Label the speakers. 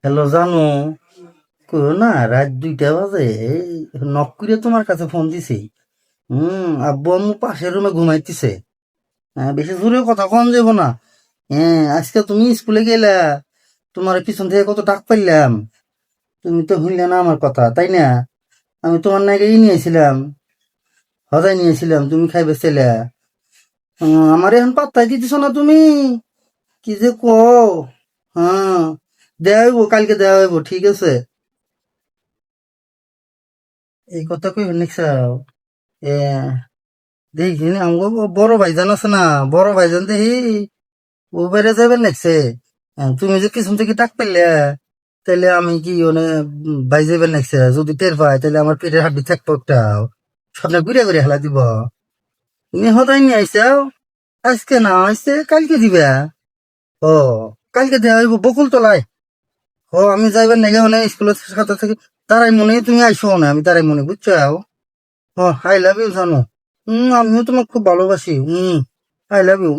Speaker 1: Hello জানো, কইও না রাত 2টা বাজে নক করে তোমার কাছে ফোন দিছি। আব্বু আম্মু পাশের রুমে ঘুমাইতেছে। হ্যাঁ, বেশি জোরে কথা কম যাব না। হ্যাঁ, আজকে তুমি স্কুলে গেলা, তোমার পিছন থেকে কত ডাক পাইলাম, তুমি তো শুনলে না আমার কথা, তাই না? আমি তোমার নাকি নিয়েছিলাম, হজাই নিয়েছিলাম, তুমি খাইবে ছেলে। আমার এখন পাত্তাই দিতেছ না তুমি, কি যে কও। হ্যাঁ, দেওয়া হইব, কালকে দেওয়া হইব, ঠিক আছে। এই কথা কই নিকছাও। এ দেখি আমগো বড় ভাইজান আছে না, বড় ভাইজান দেখি ও বাইরে যাবেন লাগছে। তুমি যে পিছন থেকে ডাক পেলে, তাহলে আমি কি মানে ভাই যাবেন লাগছে, যদি টের পাই তাহলে আমার পেটের হাড্ডি থাকবো একটা, স্বপ্নে ঘুরে ঘুরে হেলা দিব। তুমি হতাই নিয়ে আইসাও, আজকে না আইসে কালকে দিবা। ও, কালকে দেওয়া হইব বকুল তলায়। ও, আমি যাইবার নাকি মানে স্কুলের খাতা থেকে তারাই মনে তুমি আইসো না, আমি তারাই মনে বুঝছো। ও, আই লাভ ইউ জানো। আমিও তোমাকে খুব ভালোবাসি। I love you.